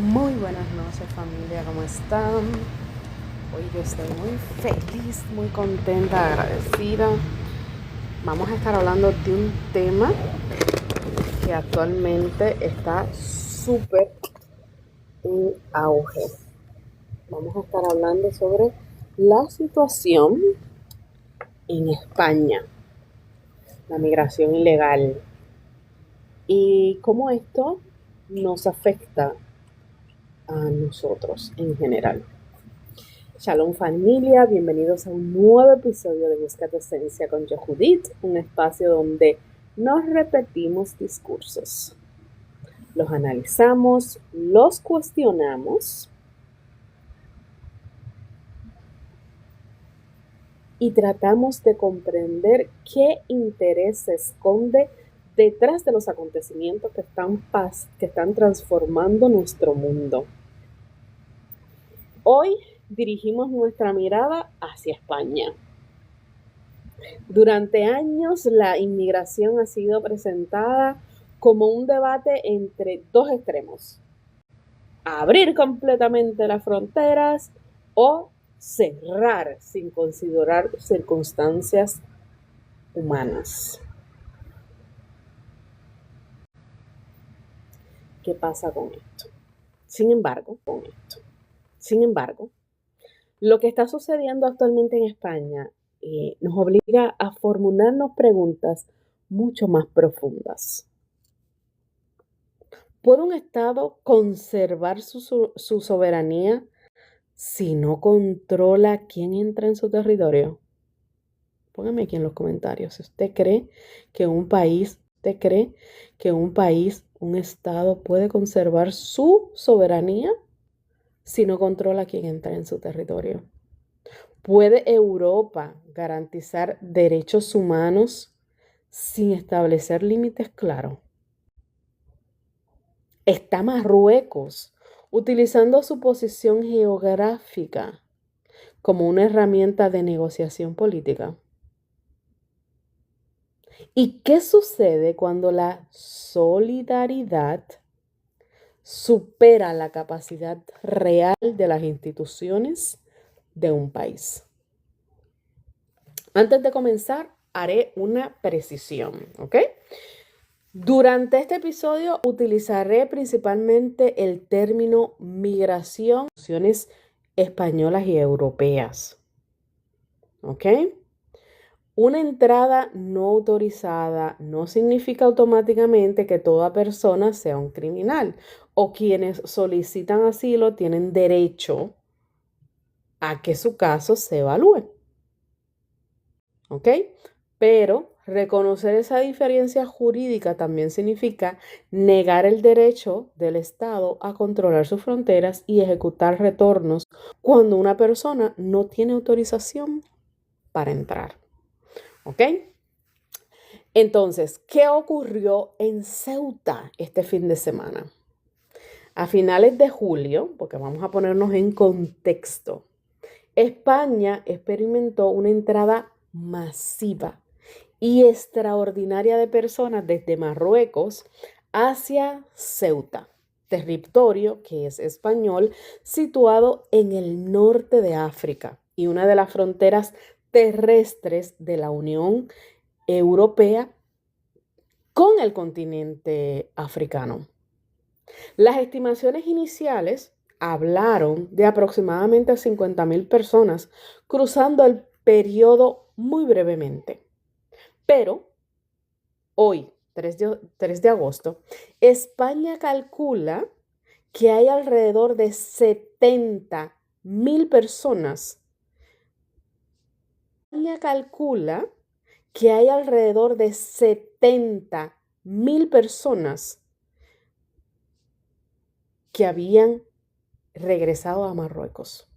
Muy buenas noches, familia, ¿cómo están? Hoy yo estoy muy feliz, muy contenta, agradecida. Vamos a estar hablando de un tema que actualmente está súper en auge. Vamos a estar hablando sobre la situación en España, la migración ilegal y cómo esto nos afecta a nosotros en general. Shalom familia, bienvenidos a un nuevo episodio de Busca tu Esencia con yo Judith, un espacio donde no repetimos discursos, los analizamos, los cuestionamos y tratamos de comprender qué interés se esconde detrás de los acontecimientos que están transformando nuestro mundo. Hoy dirigimos nuestra mirada hacia España. Durante años la inmigración ha sido presentada como un debate entre dos extremos: abrir completamente las fronteras o cerrar sin considerar circunstancias humanas. ¿Qué pasa con esto? Sin embargo, lo que está sucediendo actualmente en España nos obliga a formularnos preguntas mucho más profundas. ¿Puede un Estado conservar su soberanía si no controla quién entra en su territorio? Póngame aquí en los comentarios. ¿Usted cree que un país, un Estado puede conservar su soberanía si no controla quién entra en su territorio? ¿Puede Europa garantizar derechos humanos sin establecer límites claros? ¿Está Marruecos utilizando su posición geográfica como una herramienta de negociación política? ¿Y qué sucede cuando la solidaridad supera la capacidad real de las instituciones de un país? Antes de comenzar, haré una precisión, ¿ok? Durante este episodio utilizaré principalmente el término migración, migraciones españolas y europeas, ¿ok? Una entrada no autorizada no significa automáticamente que toda persona sea un criminal o quienes solicitan asilo tienen derecho a que su caso se evalúe, ¿ok? Pero reconocer esa diferencia jurídica también significa negar el derecho del Estado a controlar sus fronteras y ejecutar retornos cuando una persona no tiene autorización para entrar. ¿Ok? Entonces, ¿qué ocurrió en Ceuta este fin de semana? A finales de julio, porque vamos a ponernos en contexto, España experimentó una entrada masiva y extraordinaria de personas desde Marruecos hacia Ceuta, territorio que es español, situado en el norte de África y una de las fronteras terrestres de la Unión Europea con el continente africano. Las estimaciones iniciales hablaron de aproximadamente 50.000 personas cruzando el periodo muy brevemente. Pero hoy, 3 de agosto, España calcula que hay alrededor de 70.000 personas. España calcula que hay alrededor de 70.000 personas que habían regresado a Marruecos,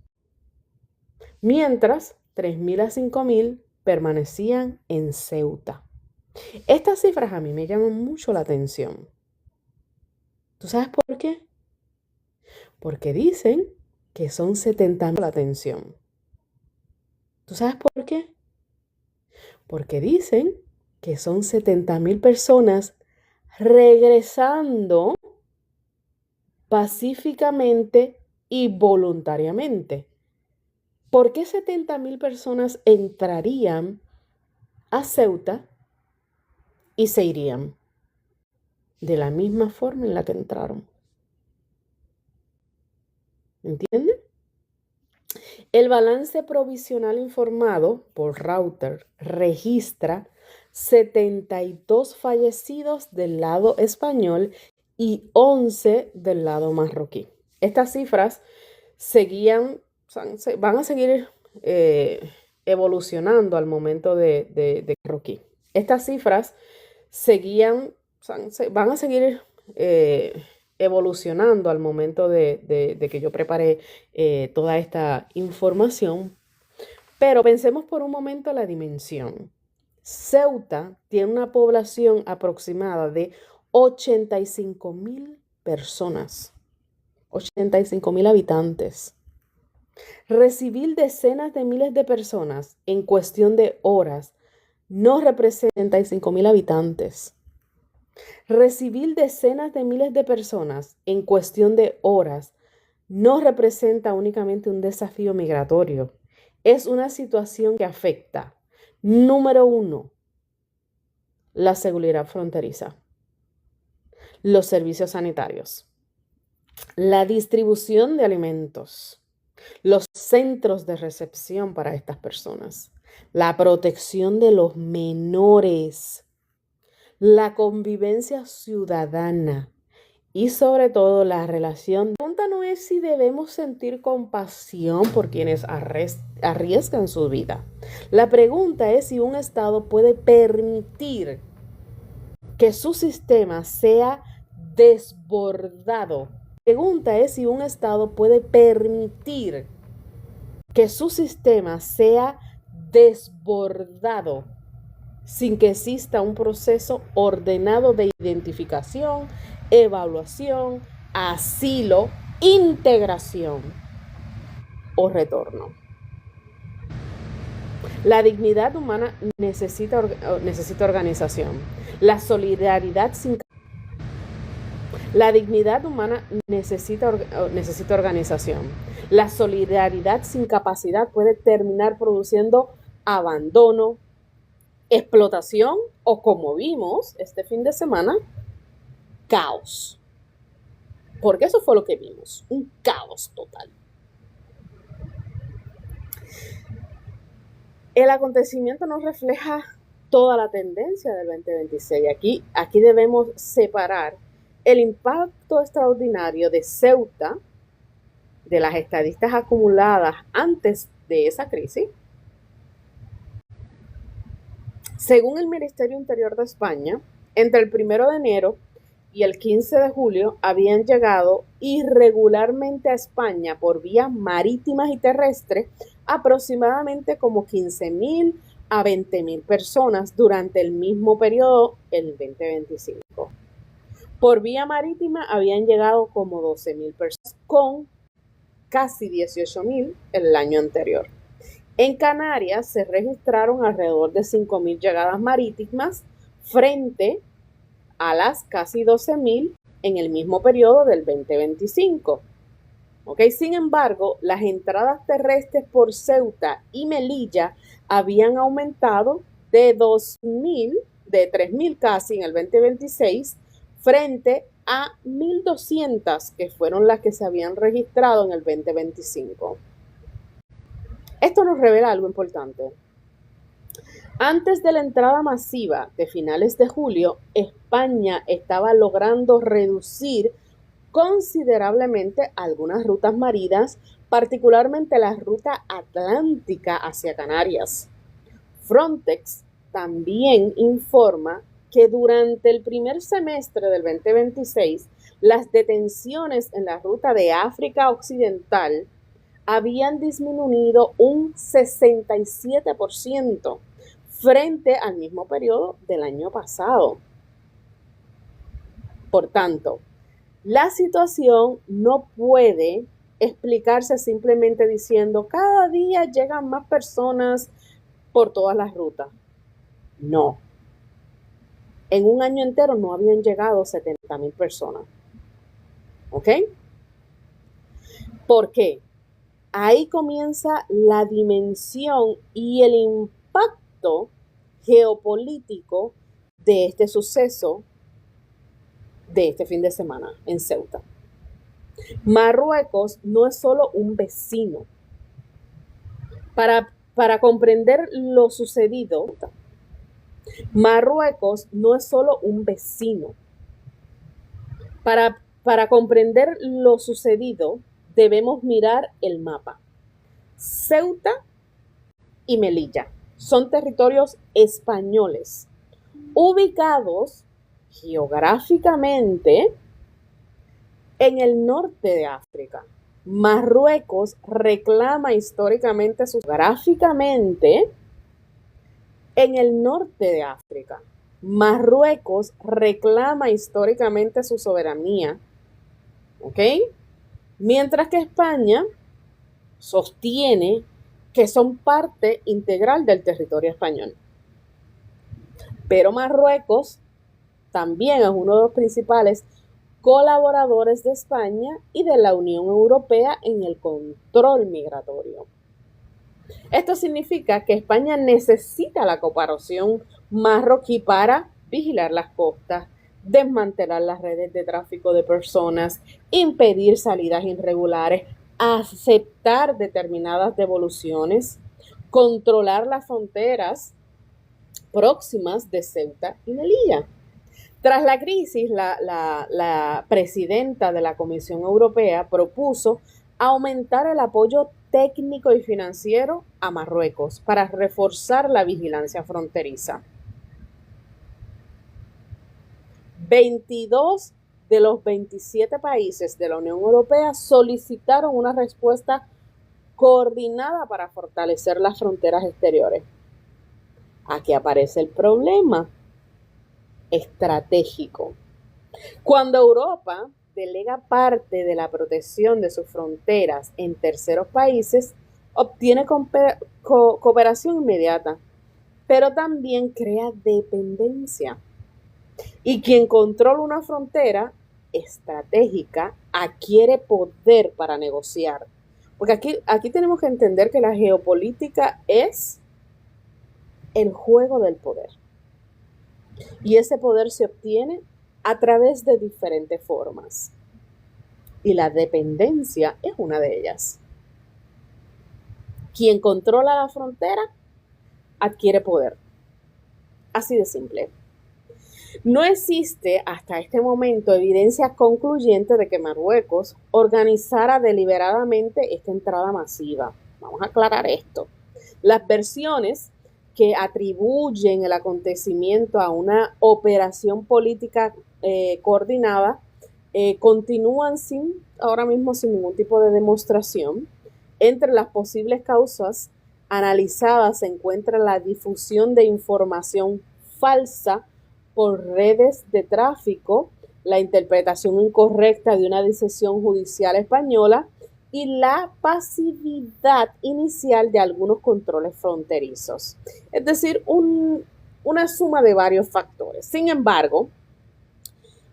mientras 3.000 a 5.000 permanecían en Ceuta. Estas cifras a mí me llaman mucho la atención. ¿Tú sabes por qué? Porque dicen que son 70.000 la atención. ¿Tú sabes por qué? Porque dicen que son 70.000 personas regresando pacíficamente y voluntariamente. ¿Por qué 70.000 personas entrarían a Ceuta y se irían de la misma forma en la que entraron? ¿Entienden? El balance provisional informado por Reuters registra 72 fallecidos del lado español y 11 del lado marroquí. Estas cifras van a seguir evolucionando al momento de marroquí. Estas cifras van a seguir evolucionando al momento de que yo prepare toda esta información. Pero pensemos por un momento la dimensión. Ceuta tiene una población aproximada de 85.000 personas, 85.000 habitantes. Recibir decenas de miles de personas en cuestión de horas no representa 85.000 habitantes. Recibir decenas de miles de personas en cuestión de horas no representa únicamente un desafío migratorio. Es una situación que afecta, número 1, la seguridad fronteriza, los servicios sanitarios, la distribución de alimentos, los centros de recepción para estas personas, la protección de los menores, la convivencia ciudadana y sobre todo la relación. La pregunta no es si debemos sentir compasión por quienes arriesgan su vida. La pregunta es si un Estado puede permitir que su sistema sea desbordado. La pregunta es si un Estado puede permitir que su sistema sea desbordado sin que exista un proceso ordenado de identificación, evaluación, asilo, integración o retorno. La dignidad humana necesita organización. La solidaridad sin La dignidad humana necesita organización. La solidaridad sin capacidad puede terminar produciendo abandono, explotación o, como vimos este fin de semana, caos. Porque eso fue lo que vimos, un caos total. El acontecimiento no refleja toda la tendencia del 2026. Aquí debemos separar el impacto extraordinario de Ceuta, de las estadísticas acumuladas antes de esa crisis. Según el Ministerio Interior de España, entre el 1 de enero y el 15 de julio habían llegado irregularmente a España por vías marítimas y terrestres aproximadamente como 15.000 a 20.000 personas durante el mismo periodo, el 2025. Por vía marítima habían llegado como 12.000 personas, con casi 18.000 el año anterior. En Canarias se registraron alrededor de 5.000 llegadas marítimas frente a las casi 12.000 en el mismo periodo del 2025. Sin embargo, las entradas terrestres por Ceuta y Melilla habían aumentado de 3.000 casi en el 2026 frente a 1.200 que fueron las que se habían registrado en el 2025. Esto nos revela algo importante. Antes de la entrada masiva de finales de julio, España estaba logrando reducir considerablemente algunas rutas marinas, particularmente la ruta atlántica hacia Canarias. Frontex también informa que durante el primer semestre del 2026, las detenciones en la ruta de África Occidental habían disminuido un 67% frente al mismo periodo del año pasado. Por tanto, la situación no puede explicarse simplemente diciendo cada día llegan más personas por todas las rutas. No. En un año entero no habían llegado 70.000 personas. ¿Ok? ¿Por qué? Ahí comienza la dimensión y el impacto geopolítico de este suceso de este fin de semana en Ceuta. Marruecos no es solo un vecino. Para comprender lo sucedido, Marruecos no es solo un vecino. Para comprender lo sucedido, debemos mirar el mapa. Ceuta y Melilla son territorios españoles, ubicados geográficamente en el norte de África. Marruecos reclama históricamente gráficamente en el norte de África. Marruecos reclama históricamente su soberanía, ¿ok? Mientras que España sostiene que son parte integral del territorio español. Pero Marruecos también es uno de los principales colaboradores de España y de la Unión Europea en el control migratorio. Esto significa que España necesita la cooperación marroquí para vigilar las costas, desmantelar las redes de tráfico de personas, impedir salidas irregulares, aceptar determinadas devoluciones, controlar las fronteras próximas de Ceuta y Melilla. Tras la crisis, la presidenta de la Comisión Europea propuso aumentar el apoyo técnico y financiero a Marruecos para reforzar la vigilancia fronteriza. 22 de los 27 países de la Unión Europea solicitaron una respuesta coordinada para fortalecer las fronteras exteriores. Aquí aparece el problema estratégico. Cuando Europa delega parte de la protección de sus fronteras en terceros países, obtiene cooperación inmediata, pero también crea dependencia. Y quien controla una frontera estratégica adquiere poder para negociar. Porque aquí tenemos que entender que la geopolítica es el juego del poder. Y ese poder se obtiene a través de diferentes formas. Y la dependencia es una de ellas. Quien controla la frontera adquiere poder. Así de simple. No existe hasta este momento evidencia concluyente de que Marruecos organizara deliberadamente esta entrada masiva. Vamos a aclarar esto. Las versiones que atribuyen el acontecimiento a una operación política coordinada continúan ahora mismo sin ningún tipo de demostración. Entre las posibles causas analizadas se encuentra la difusión de información falsa por redes de tráfico, la interpretación incorrecta de una decisión judicial española y la pasividad inicial de algunos controles fronterizos. Es decir, una suma de varios factores. Sin embargo,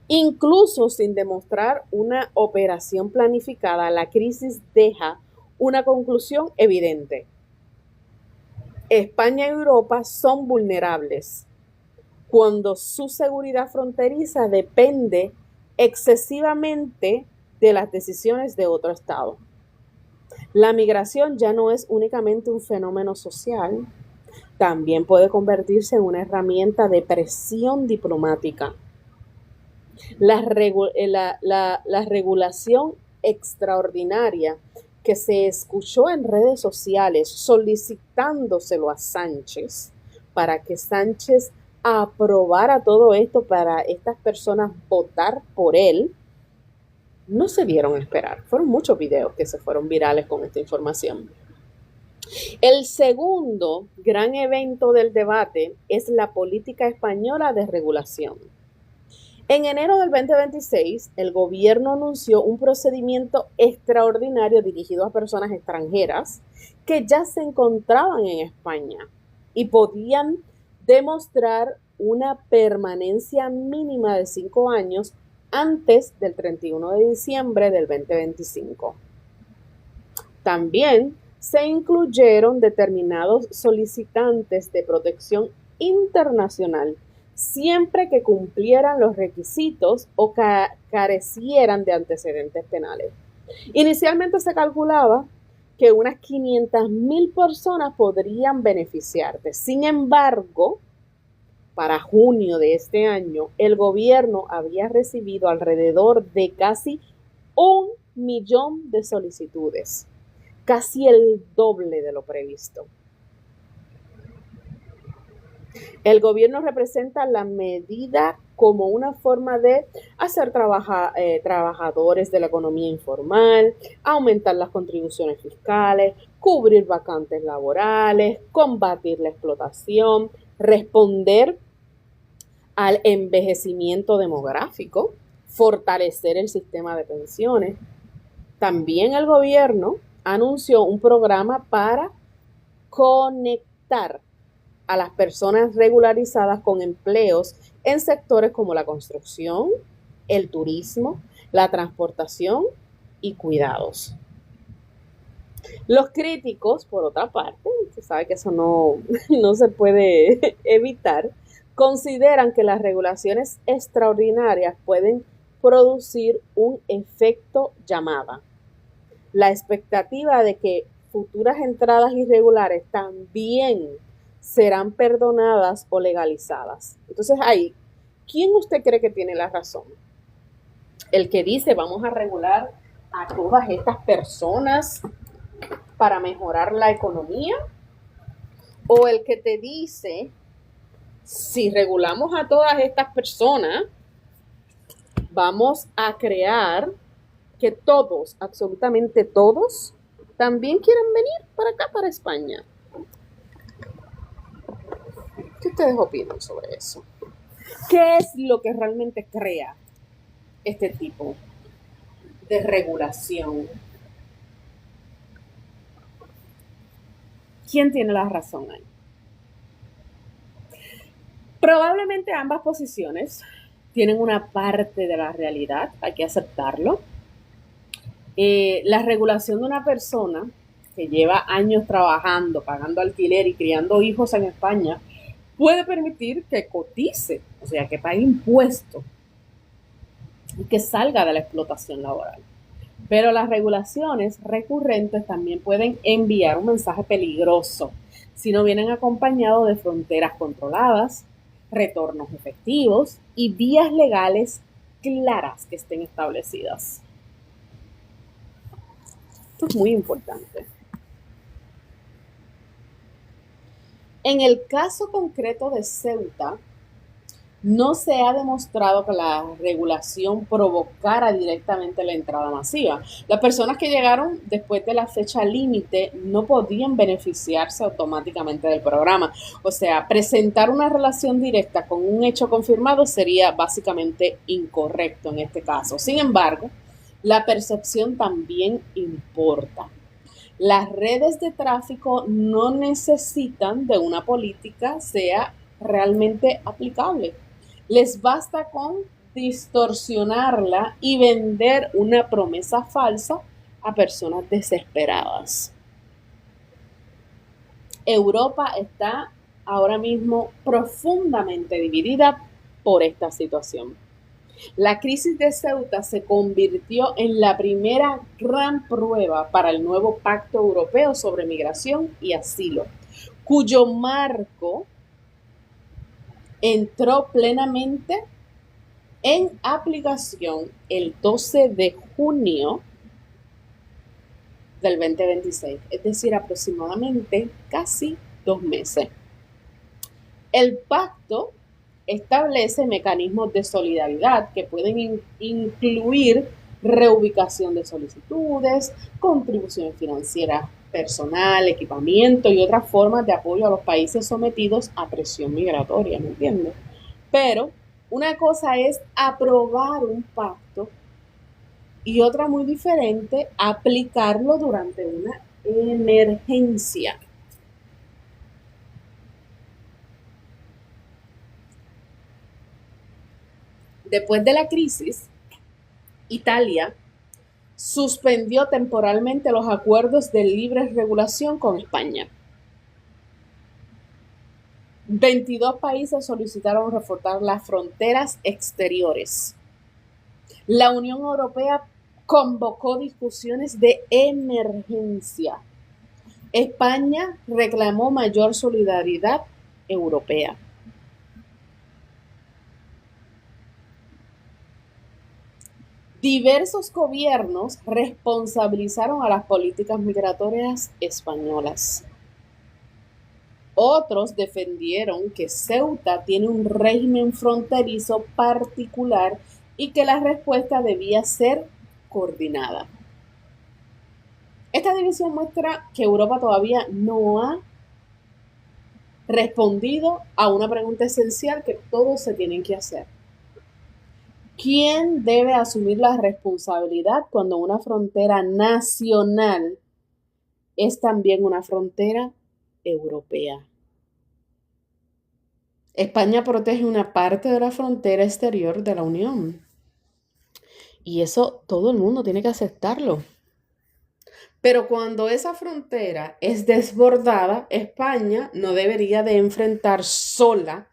incluso sin demostrar una operación planificada, la crisis deja una conclusión evidente. España y Europa son vulnerables cuando su seguridad fronteriza depende excesivamente de las decisiones de otro Estado. La migración ya no es únicamente un fenómeno social, también puede convertirse en una herramienta de presión diplomática. La regulación extraordinaria que se escuchó en redes sociales solicitándoselo a Sánchez para que Sánchez aprobara todo esto para estas personas votar por él, no se dieron a esperar. Fueron muchos videos que se fueron virales con esta información. El segundo gran evento del debate es la política española de regulación. En enero del 2026, el gobierno anunció un procedimiento extraordinario dirigido a personas extranjeras que ya se encontraban en España y podían demostrar una permanencia mínima de 5 años antes del 31 de diciembre del 2025. También se incluyeron determinados solicitantes de protección internacional siempre que cumplieran los requisitos o carecieran de antecedentes penales. Inicialmente se calculaba que unas 500,000 personas podrían beneficiarse. Sin embargo, para junio de este año, el gobierno había recibido alrededor de casi 1,000,000 de solicitudes, casi el doble de lo previsto. El gobierno representa la medida como una forma de hacer trabajadores de la economía informal, aumentar las contribuciones fiscales, cubrir vacantes laborales, combatir la explotación, responder al envejecimiento demográfico, fortalecer el sistema de pensiones. También el gobierno anunció un programa para conectar a las personas regularizadas con empleos en sectores como la construcción, el turismo, la transportación y cuidados. Los críticos, por otra parte, se sabe que eso no se puede evitar, consideran que las regulaciones extraordinarias pueden producir un efecto llamada. La expectativa de que futuras entradas irregulares también serán perdonadas o legalizadas. Entonces ahí, ¿quién usted cree que tiene la razón? ¿El que dice vamos a regular a todas estas personas para mejorar la economía? ¿O el que te dice si regulamos a todas estas personas vamos a crear que todos, absolutamente todos, también quieren venir para acá, para España? ¿Qué ustedes opinan sobre eso? ¿Qué es lo que realmente crea este tipo de regulación? ¿Quién tiene la razón ahí? Probablemente ambas posiciones tienen una parte de la realidad, hay que aceptarlo. La regulación de una persona que lleva años trabajando, pagando alquiler y criando hijos en España, puede permitir que cotice, o sea, que pague impuestos y que salga de la explotación laboral. Pero las regulaciones recurrentes también pueden enviar un mensaje peligroso si no vienen acompañados de fronteras controladas, retornos efectivos y vías legales claras que estén establecidas. Esto es muy importante. En el caso concreto de Ceuta, no se ha demostrado que la regulación provocara directamente la entrada masiva. Las personas que llegaron después de la fecha límite no podían beneficiarse automáticamente del programa. O sea, presentar una relación directa con un hecho confirmado sería básicamente incorrecto en este caso. Sin embargo, la percepción también importa. Las redes de tráfico no necesitan de una política sea realmente aplicable. Les basta con distorsionarla y vender una promesa falsa a personas desesperadas. Europa está ahora mismo profundamente dividida por esta situación. La crisis de Ceuta se convirtió en la primera gran prueba para el nuevo Pacto Europeo sobre Migración y Asilo, cuyo marco entró plenamente en aplicación el 12 de junio del 2026, es decir, aproximadamente casi 2 meses. El pacto establece mecanismos de solidaridad que pueden incluir reubicación de solicitudes, contribuciones financieras personal, equipamiento y otras formas de apoyo a los países sometidos a presión migratoria, ¿me entiendes? Pero una cosa es aprobar un pacto y otra muy diferente, aplicarlo durante una emergencia. Después de la crisis Italia suspendió temporalmente los acuerdos de libre regulación con España. 22 países solicitaron reforzar las fronteras exteriores. La Unión Europea convocó discusiones de emergencia. España reclamó mayor solidaridad europea. Diversos gobiernos responsabilizaron a las políticas migratorias españolas. Otros defendieron que Ceuta tiene un régimen fronterizo particular y que la respuesta debía ser coordinada. Esta división muestra que Europa todavía no ha respondido a una pregunta esencial que todos se tienen que hacer. ¿Quién debe asumir la responsabilidad cuando una frontera nacional es también una frontera europea? España protege una parte de la frontera exterior de la Unión. Y eso todo el mundo tiene que aceptarlo. Pero cuando esa frontera es desbordada, España no debería de enfrentar sola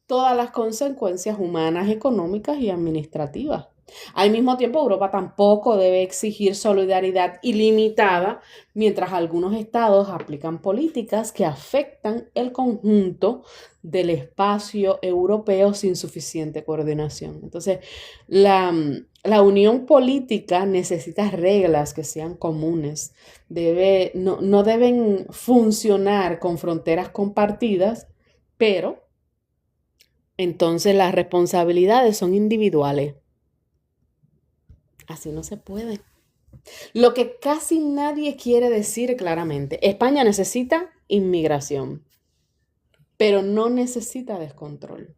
todas las consecuencias humanas, económicas y administrativas. Al mismo tiempo, Europa tampoco debe exigir solidaridad ilimitada mientras algunos estados aplican políticas que afectan el conjunto del espacio europeo sin suficiente coordinación. Entonces, la unión política necesita reglas que sean comunes. No deben funcionar con fronteras compartidas, pero entonces las responsabilidades son individuales. Así no se puede. Lo que casi nadie quiere decir claramente, España necesita inmigración, pero no necesita descontrol.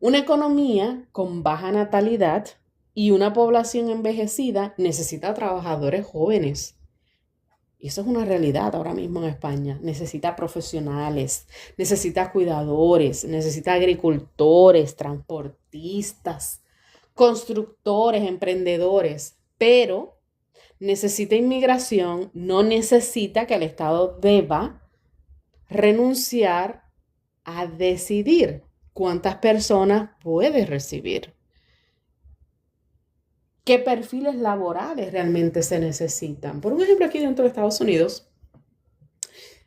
Una economía con baja natalidad y una población envejecida necesita trabajadores jóvenes. Y eso es una realidad ahora mismo en España. Necesita profesionales, necesita cuidadores, necesita agricultores, transportistas, constructores, emprendedores, pero necesita inmigración, no necesita que el Estado deba renunciar a decidir cuántas personas puede recibir. ¿Qué perfiles laborales realmente se necesitan? Por un ejemplo, aquí dentro de Estados Unidos,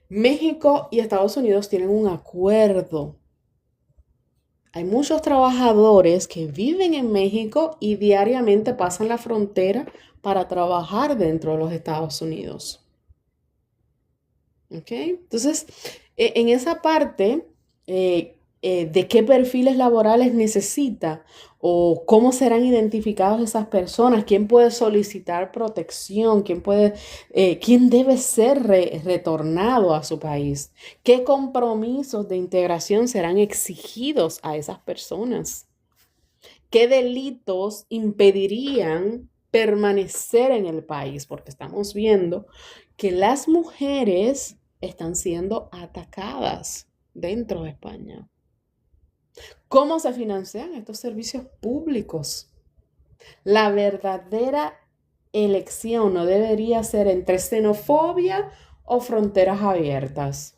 México y Estados Unidos tienen un acuerdo. Hay muchos trabajadores que viven en México y diariamente pasan la frontera para trabajar dentro de los Estados Unidos. ¿Ok? Entonces, en esa parte de qué perfiles laborales necesita o cómo serán identificadas esas personas, quién puede solicitar protección, quién debe ser retornado a su país, qué compromisos de integración serán exigidos a esas personas, qué delitos impedirían permanecer en el país, porque estamos viendo que las mujeres están siendo atacadas dentro de España. ¿Cómo se financian estos servicios públicos? La verdadera elección no debería ser entre xenofobia o fronteras abiertas.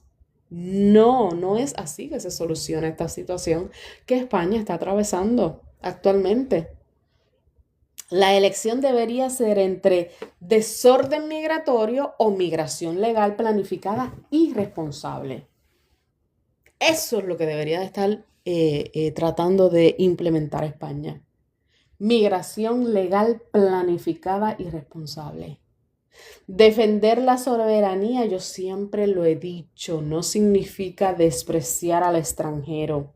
No es así que se soluciona esta situación que España está atravesando actualmente. La elección debería ser entre desorden migratorio o migración legal planificada y responsable. Eso es lo que debería de estar tratando de implementar España. Migración legal planificada y responsable. Defender la soberanía, yo siempre lo he dicho, no significa despreciar al extranjero.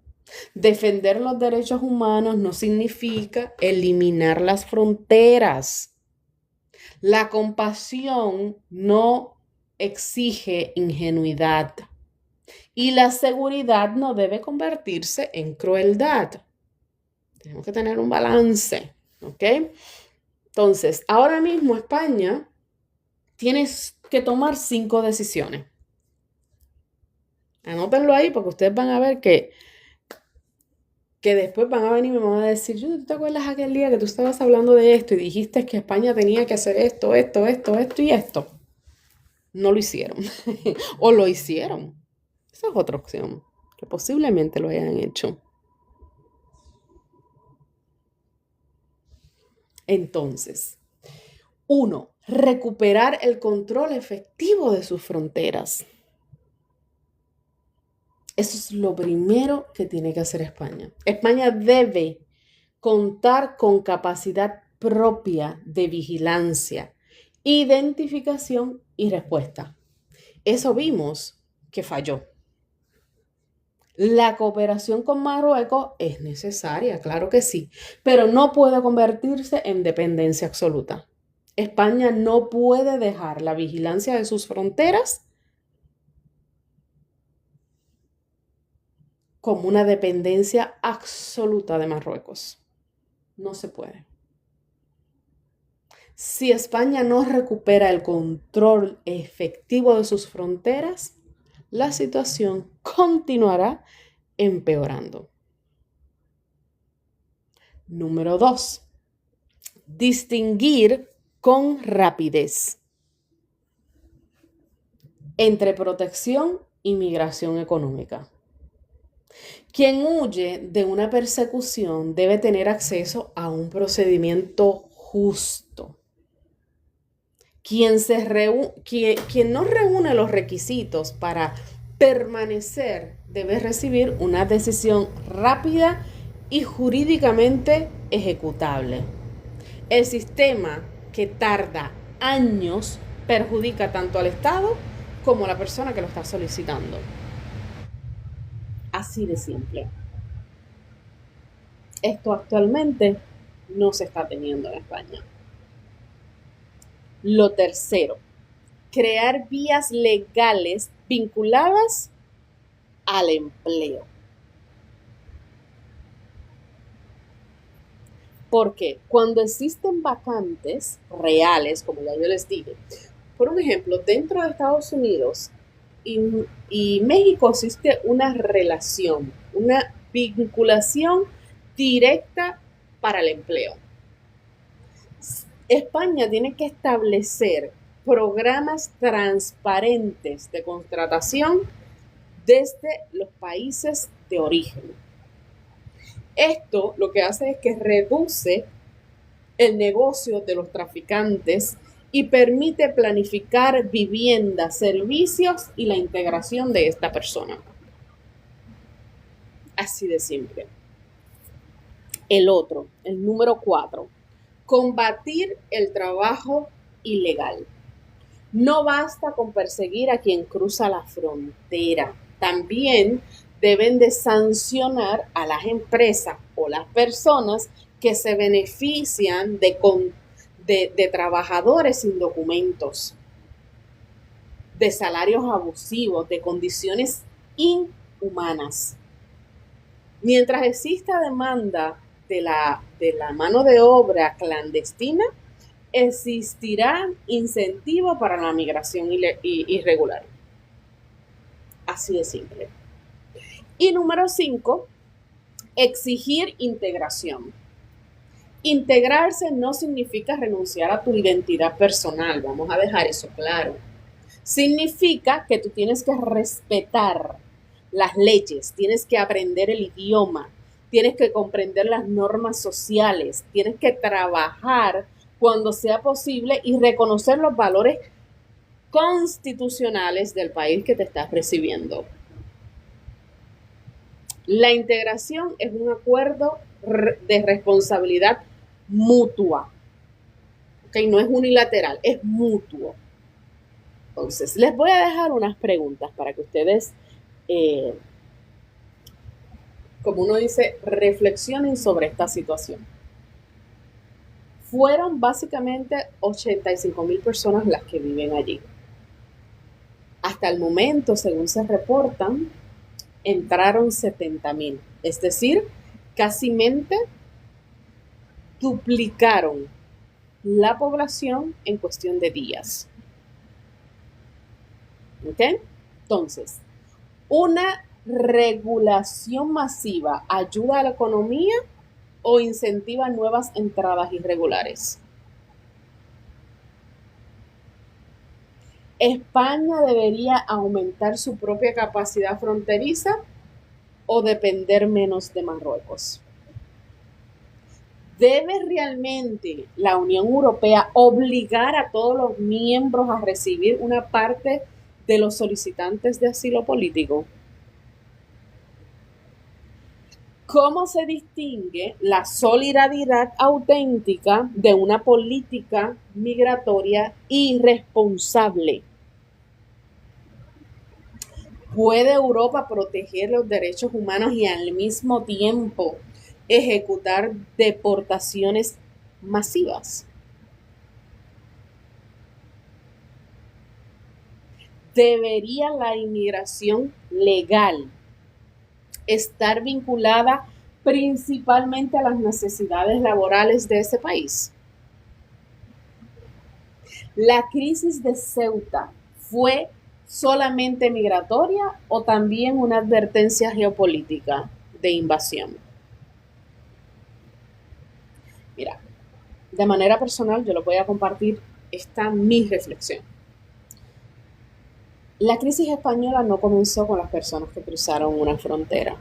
Defender los derechos humanos no significa eliminar las fronteras. La compasión no exige ingenuidad. Y la seguridad no debe convertirse en crueldad. Tenemos que tener un balance, ¿ok? Entonces, ahora mismo España tiene que tomar 5 decisiones. Anótenlo ahí porque ustedes van a ver que que después van a venir y me van a decir, ¿tú te acuerdas aquel día que tú estabas hablando de esto y dijiste que España tenía que hacer esto, esto y esto? No lo hicieron. O lo hicieron. Esa es otra opción, que posiblemente lo hayan hecho. Entonces, uno, recuperar el control efectivo de sus fronteras. Eso es lo primero que tiene que hacer España. España debe contar con capacidad propia de vigilancia, identificación y respuesta. Eso vimos que falló. La cooperación con Marruecos es necesaria, claro que sí, pero no puede convertirse en dependencia absoluta. España no puede dejar la vigilancia de sus fronteras como una dependencia absoluta de Marruecos. No se puede. Si España no recupera el control efectivo de sus fronteras, la situación continuará empeorando. Número 2. Distinguir con rapidez entre protección y migración económica. Quien huye de una persecución debe tener acceso a un procedimiento justo. Quien no reúne los requisitos para permanecer debe recibir una decisión rápida y jurídicamente ejecutable. El sistema que tarda años perjudica tanto al Estado como a la persona que lo está solicitando. Así de simple. Esto actualmente no se está teniendo en España. Lo tercero, crear vías legales vinculadas al empleo. Porque cuando existen vacantes reales, como ya yo les dije, por un ejemplo, dentro de Estados Unidos y México existe una relación, una vinculación directa para el empleo. España tiene que establecer programas transparentes de contratación desde los países de origen. Esto lo que hace es que reduce el negocio de los traficantes y permite planificar viviendas, servicios y la integración de esta persona. Así de simple. El número 4, combatir el trabajo ilegal. No basta con perseguir a quien cruza la frontera. También deben de sancionar a las empresas o las personas que se benefician de trabajadores sin documentos, de salarios abusivos, de condiciones inhumanas. Mientras exista demanda de la mano de obra clandestina, existirá incentivo para la migración irregular. Así de simple. Y número 5, exigir integración. Integrarse no significa renunciar a tu identidad personal, vamos a dejar eso claro. Significa que tú tienes que respetar las leyes, tienes que aprender el idioma, tienes que comprender las normas sociales, tienes que trabajar cuando sea posible y reconocer los valores constitucionales del país que te estás recibiendo. La integración es un acuerdo de responsabilidad mutua. ¿Okay? No es unilateral, es mutuo. Entonces, les voy a dejar unas preguntas para que ustedes, como uno dice, reflexionen sobre esta situación. Fueron básicamente 85,000 personas las que viven allí. Hasta el momento, según se reportan, entraron 70,000. Es decir, casi duplicaron la población en cuestión de días. ¿Ok? Entonces, una ¿Regulación masiva ayuda a la economía o incentiva nuevas entradas irregulares? ¿España debería aumentar su propia capacidad fronteriza o depender menos de Marruecos? ¿Debe realmente la Unión Europea obligar a todos los miembros a recibir una parte de los solicitantes de asilo político? ¿Cómo se distingue la solidaridad auténtica de una política migratoria irresponsable? ¿Puede Europa proteger los derechos humanos y al mismo tiempo ejecutar deportaciones masivas? ¿Debería la inmigración legal estar vinculada principalmente a las necesidades laborales de ese país? ¿La crisis de Ceuta fue solamente migratoria o también una advertencia geopolítica de invasión? Mira, de manera personal yo lo voy a compartir esta mi reflexión. La crisis española no comenzó con las personas que cruzaron una frontera.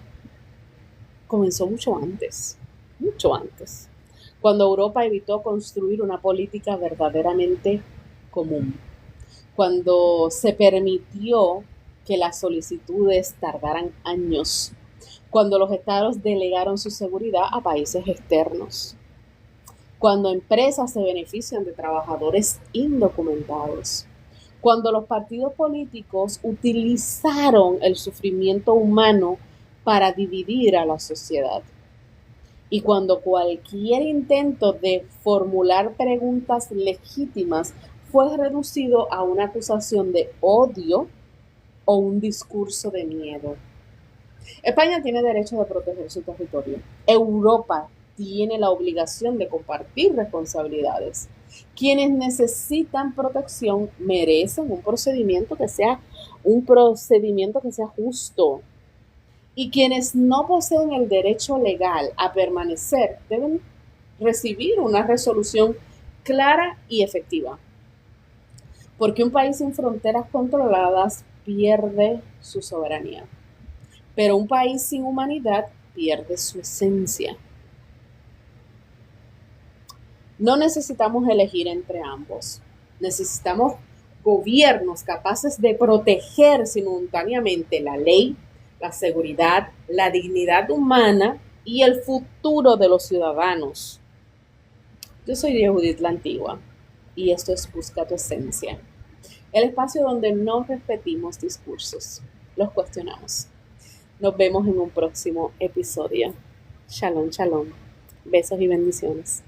Comenzó mucho antes, cuando Europa evitó construir una política verdaderamente común, cuando se permitió que las solicitudes tardaran años, cuando los estados delegaron su seguridad a países externos, cuando empresas se benefician de trabajadores indocumentados, cuando los partidos políticos utilizaron el sufrimiento humano para dividir a la sociedad. Y cuando cualquier intento de formular preguntas legítimas fue reducido a una acusación de odio o un discurso de miedo. España tiene derecho de proteger su territorio. Europa tiene la obligación de compartir responsabilidades. Quienes necesitan protección merecen un procedimiento que sea justo. Y quienes no poseen el derecho legal a permanecer deben recibir una resolución clara y efectiva. Porque un país sin fronteras controladas pierde su soberanía. Pero un país sin humanidad pierde su esencia. No necesitamos elegir entre ambos. Necesitamos gobiernos capaces de proteger simultáneamente la ley, la seguridad, la dignidad humana y el futuro de los ciudadanos. Yo soy Judith la Antigua y esto es Busca tu Esencia, el espacio donde no repetimos discursos, los cuestionamos. Nos vemos en un próximo episodio. Shalom, shalom. Besos y bendiciones.